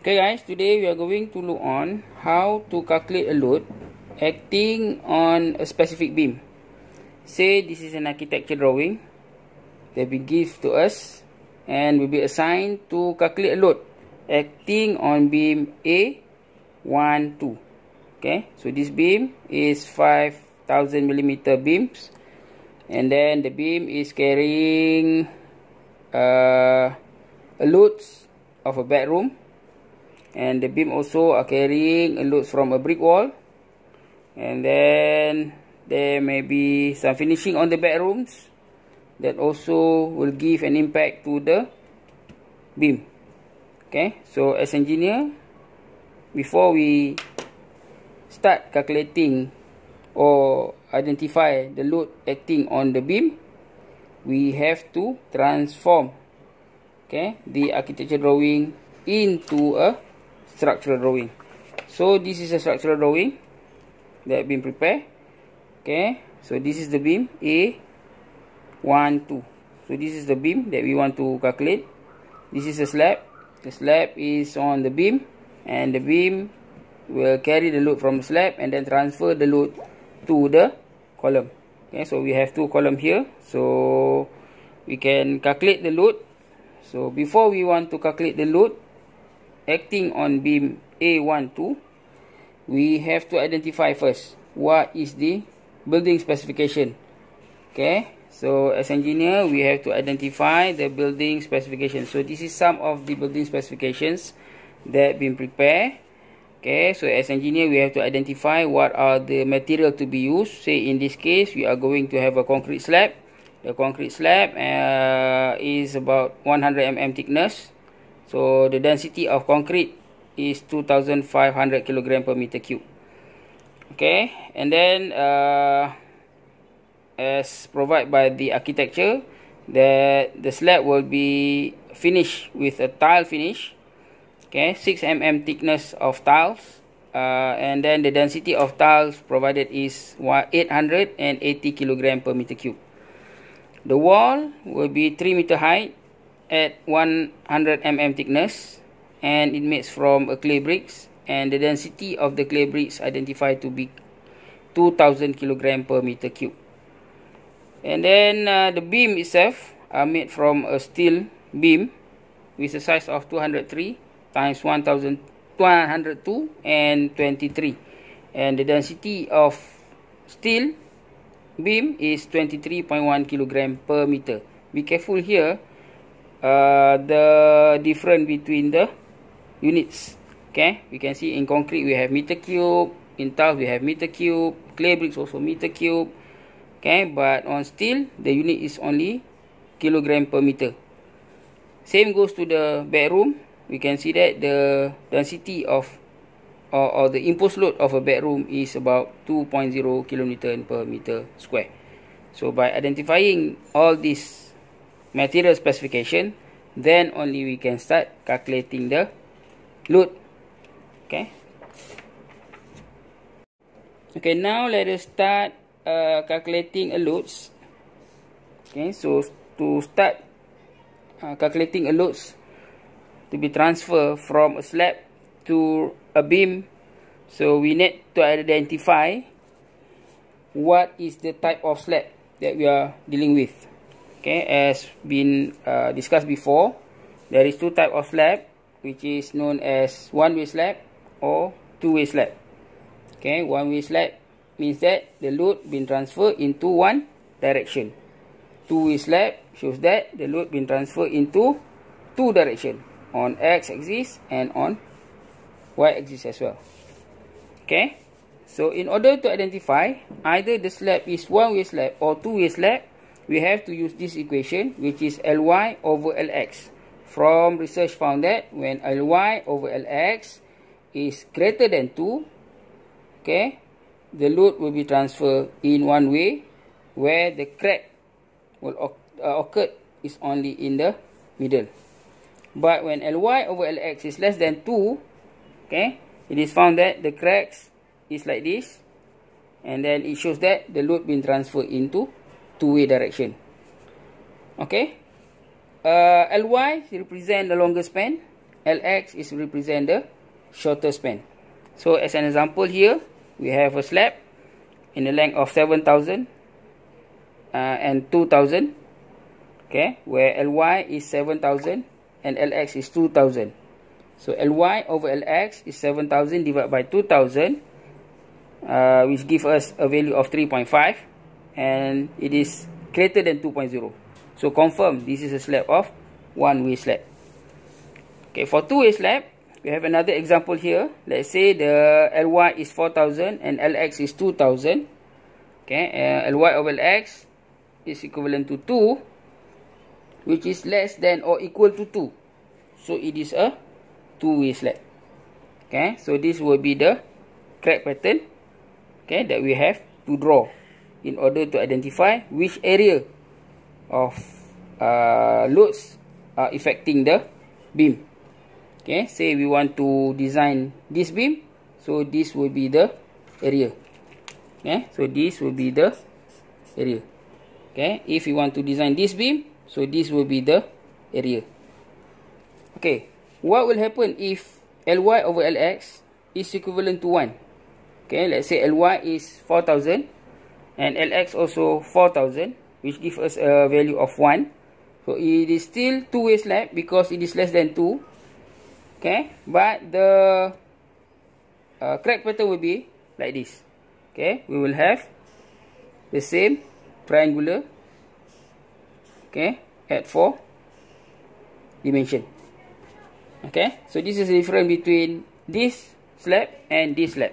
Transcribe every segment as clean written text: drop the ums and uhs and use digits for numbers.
Okay guys, today we are going to look on how to calculate a load acting on a specific beam. Say this is an architecture drawing that will give to us and will be assigned to calculate a load acting on beam A12. Okay, so this beam is 5000 millimeter beams, and then the beam is carrying a load of a bedroom. And the beam also are carrying a load from a brick wall, and then there may be some finishing on the bedrooms that also will give an impact to the beam. Okay, so as engineer, before we start calculating or identify the load acting on the beam, we have to transform the architecture drawing into a structural drawing. So this is a structural drawing that been prepared. Okay, so this is the beam A12. So this is the beam that we want to calculate. This is a slab. The slab is on the beam, and the beam will carry the load from the slab and then transfer the load to the column. Okay, so we have two columns here, so we can calculate the load. So before we want to calculate the load acting on beam A12, we have to identify first what is the building specification. Okay, so as engineer, we have to identify the building specification. So this is some of the building specifications that been prepared. Okay, so as engineer, we have to identify what are the material to be used. Say in this case, we are going to have a concrete slab. The concrete slab is about 100 mm thickness. So the density of concrete is 2500 kg per meter cube. Okay, and then as provided by the architecture, that the slab will be finished with a tile finish. Okay, 6 mm thickness of tiles, and then the density of tiles provided is 880 kg per meter cube. The wall will be 3 meter high at 100 mm thickness, and it makes from a clay bricks, and the density of the clay bricks identified to be 2000 kg per meter cube. And then the beam itself are made from a steel beam with a size of 203 times 1202 and 23, and the density of steel beam is 23.1 kg per meter. Be careful here, the difference between the units. Okay, we can see in concrete we have meter cube, in tiles we have meter cube, clay bricks also meter cube. Okay, but on steel the unit is only kilogram per meter. Same goes to the bedroom. We can see that the density of or the imposed load of a bedroom is about 2.0 kN per meter square. So by identifying all these material specification, then only we can start calculating the load. Okay, now let us start calculating a loads. Okay, so to start calculating a loads to be transferred from a slab to a beam, so we need to identify what is the type of slab that we are dealing with. Okay, as been discussed before, there is two types of slab, which is known as one-way slab or two-way slab. Okay, one-way slab means that the load been transferred into one direction. Two-way slab shows that the load been transferred into two direction, on x-axis and on y-axis as well. Okay, so in order to identify either the slab is one-way slab or two-way slab, we have to use this equation, which is Ly over Lx. From research found that when Ly over Lx is greater than 2, okay, the load will be transferred in one way, where the crack will occur is only in the middle. But when Ly over Lx is less than 2, okay, it is found that the cracks is like this, and then it shows that the load been transferred into two-way direction. Okay, Ly represent the longer span, LX is represent the shorter span. So as an example here, we have a slab in the length of 7,000 and 2,000, okay, where Ly is 7,000 and Lx is 2,000. So Ly over Lx is 7,000 divided by 2,000, which gives us a value of 3.5, and it is greater than 2.0. So confirm this is a slab of one-way slab. Okay, for two-way slab, we have another example here. Let's say the Ly is 4,000 and Lx is 2,000. Okay, Ly over Lx is equivalent to 2, which is less than or equal to 2. So it is a two-way slab. Okay, so this will be the crack pattern, okay, that we have to draw in order to identify which area of loads are affecting the beam. Okay, say we want to design this beam, so this will be the area. Okay, so this will be the area. Okay, if we want to design this beam, so this will be the area. Okay, what will happen if Ly over Lx is equivalent to 1? Okay, let's say Ly is 4,000 and Lx also 4,000, which gives us a value of 1. So it is still two-way slab because it is less than 2. Okay, but the crack pattern will be like this. Okay, we will have the same triangular, okay, at 4 dimension. Okay, so this is the difference between this slab and this slab.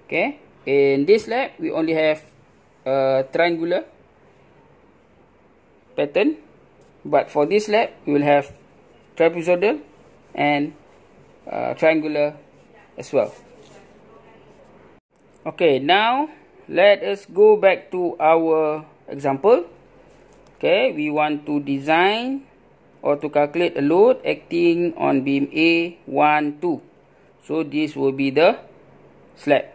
Okay, in this slab we only have a triangular pattern, but for this slab we will have trapezoidal and triangular as well. Okay, now let us go back to our example. Okay, we want to design or to calculate a load acting on beam A1, 2. So this will be the slab.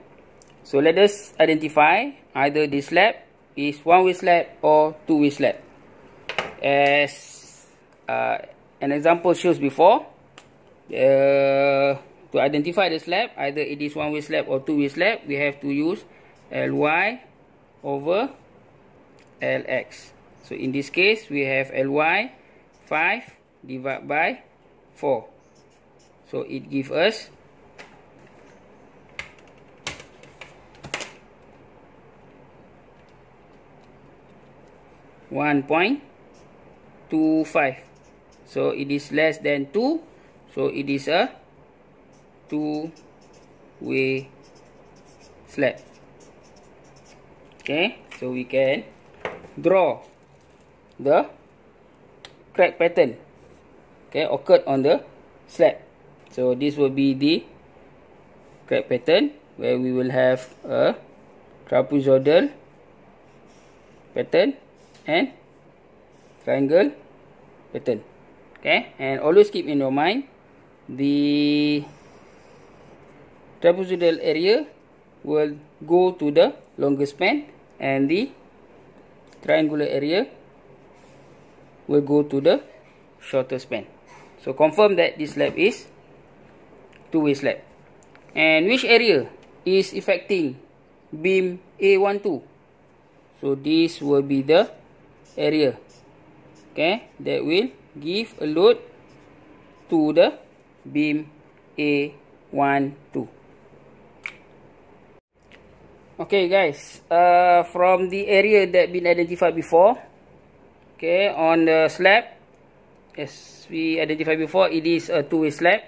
So let us identify either this slab is one-way slab or two-way slab. As an example shows before, to identify the slab, either it is one-way slab or two-way slab, we have to use Ly over Lx. So in this case, we have Ly 5 divided by 4. So it gives us 1.25. So it is less than 2. So it is a two-way slab. Okay, so we can draw the crack pattern, okay, occurred on the slab. So this will be the crack pattern where we will have a trapezoidal pattern and triangle pattern. Okay, and always keep in your mind the trapezoidal area will go to the longer span and the triangular area will go to the shorter span. So confirm that this slab is two-way slab. And which area is affecting beam A12? So this will be the area, okay, that will give a load to the beam A12. Okay guys, from the area that been identified before, okay, on the slab, as we identified before, it is a two-way slab.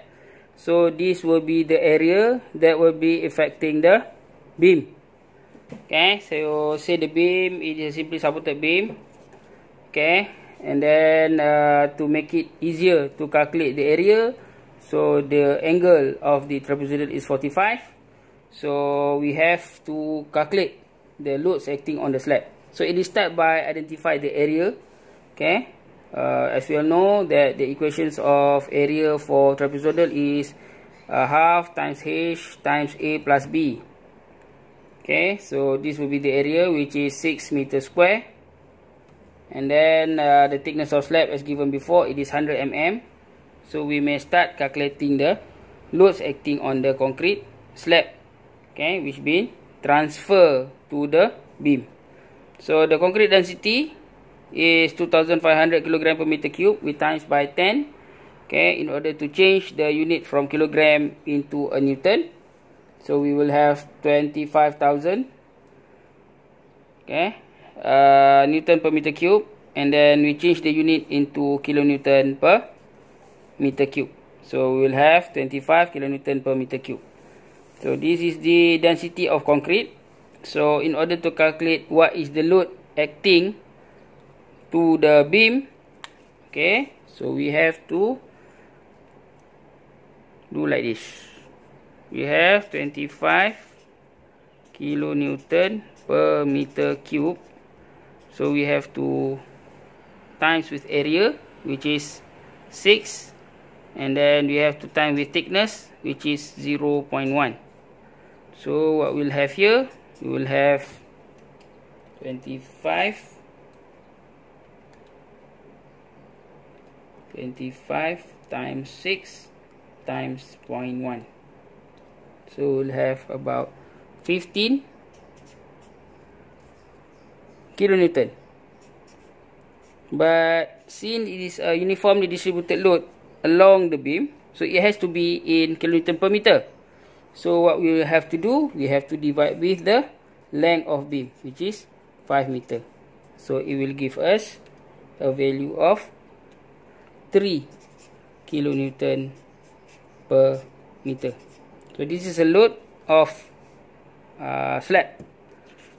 So this will be the area that will be affecting the beam. Okay, so say the beam is a simply supported beam. Okay, and then to make it easier to calculate the area, so the angle of the trapezoidal is 45. So we have to calculate the loads acting on the slab. So it is start by identify the area. Okay, as we all know that the equations of area for trapezoidal is half times h times a plus b. Okay, so this will be the area, which is 6 meters square. And then the thickness of slab as given before, it is 100 mm. so we may start calculating the loads acting on the concrete slab, okay, which been transferred to the beam. So the concrete density is 2500 kg per meter cube. We times by 10, okay, in order to change the unit from kilogram into a newton. So we will have 25,000, okay, newton per meter cube, and then we change the unit into kilonewton per meter cube. So we will have 25 kilonewton per meter cube. So this is the density of concrete. So in order to calculate what is the load acting to the beam, okay, so we have to do like this. We have 25 kilonewton per meter cube. So we have to times with area, which is 6, and then we have to time with thickness, which is 0.1. So what we'll have here, we will have 25 times 6 times 0.1. So we'll have about 15 kilonewton. But since it is a uniformly distributed load along the beam, so it has to be in kilonewton per meter. So what we will have to do, we have to divide with the length of beam, which is 5 meter. So it will give us a value of 3 kilonewton per meter. So this is a load of slab.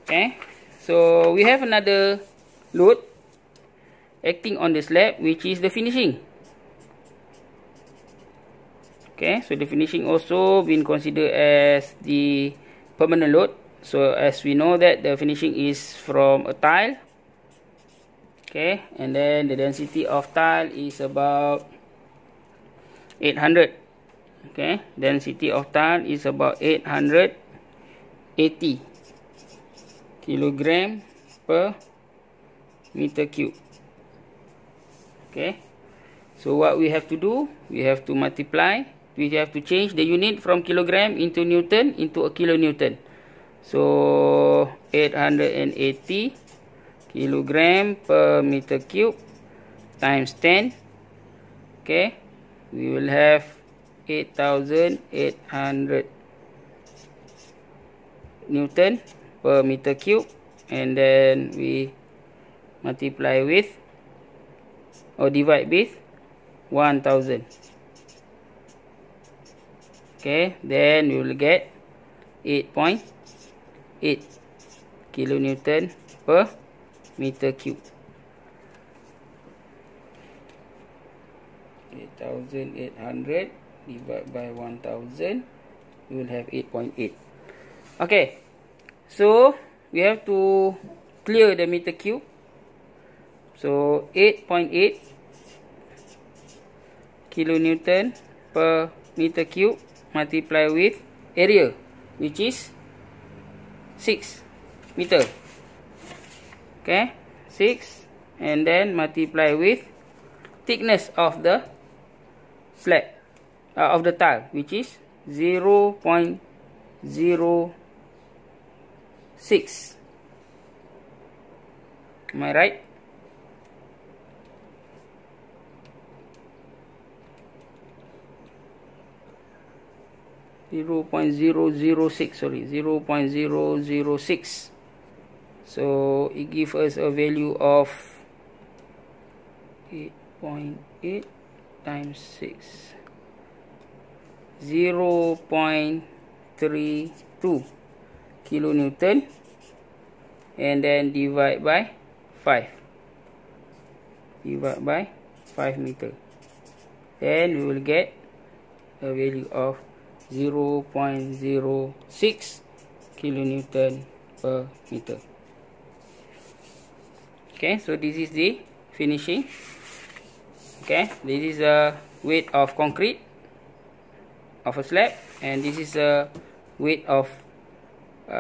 Okay, so we have another load acting on the slab, which is the finishing. Okay, so the finishing also been considered as the permanent load. So as we know that the finishing is from a tile. Okay, and then the density of tile is about 800. Okay, density of tile is about 880 kilogram per meter cube. Okay, so what we have to do, we have to multiply, we have to change the unit from kilogram into newton into a kilonewton. So 880 kilogram per meter cube times 10, okay, we will have 8,800 newton per meter cube, and then we multiply with or divide with 1000. Okay, then we will get 8.8 kilonewton per meter cube. 8,800 divided by 1000, we will have 8.8. Okay, so we have to clear the meter cube. So 8.8 kilonewton per meter cube multiply with area, which is 6 meter. Okay, 6, and then multiply with thickness of the slab of the tile, which is 0.06. Am I right? 0.006, sorry, 0.006. So it gives us a value of 8.8 times 6, 0.32 kilonewton, and then divide by 5. Divide by 5 meter. Then we will get a value of 0.06 kilonewton per meter. Okay, so this is the finishing. Okay, this is the weight of concrete of a slab, and this is the weight of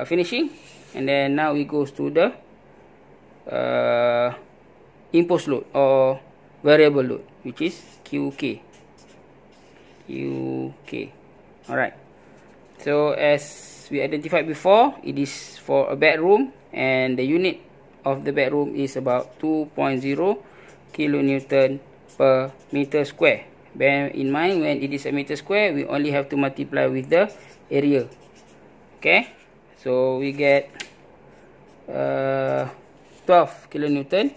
finishing. And then now it goes to the imposed load or variable load, which is QK. UK. Alright. So as we identified before, it is for a bedroom, and the unit of the bedroom is about 2.0 kilonewton per meter square. Bear in mind, when it is a meter square, we only have to multiply with the area. Okay, so we get 12 kilonewton,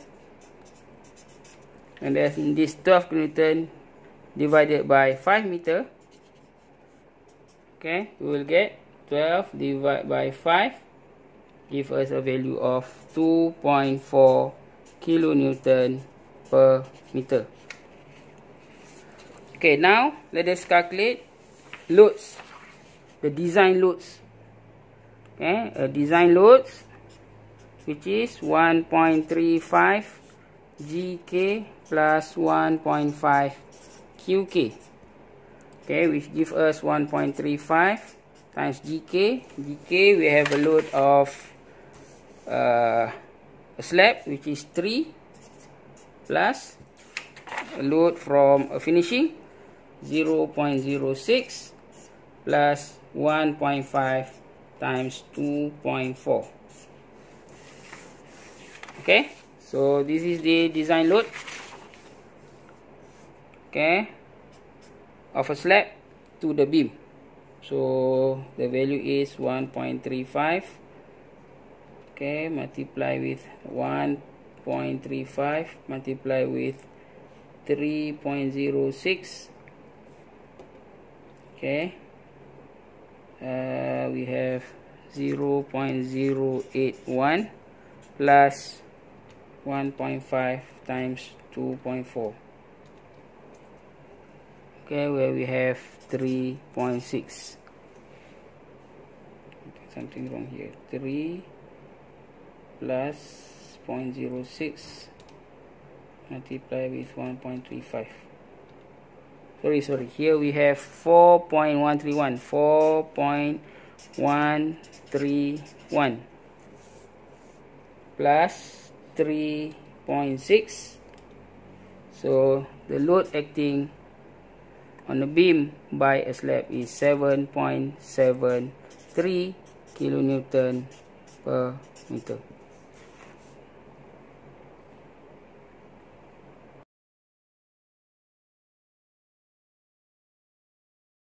and then this 12 kilonewton divided by 5 meter. Okay, we will get 12 divided by 5 give us a value of 2.4 kilonewton per meter. Okay, now let us calculate loads, the design loads. Okay, a design loads which is 1.35 GK plus 1.5 QK. Okay, which give us 1.35 times GK. GK, we have a load of a slab which is 3 plus a load from a finishing 0.06 plus 1.5 times 2.4. Okay, so this is the design load, okay, of a slab to the beam. So the value is 1.35, okay, multiply with 1.35 multiply with 3.06, okay, we have 0.081 plus 1.5 times 2.4, okay, where we have 3.6. Something wrong here. 3 plus 0.06 multiply with 1.35. Sorry, here we have 4.131 plus 3.6. so the load acting on the beam by a slab is 7.73 kilonewton per meter.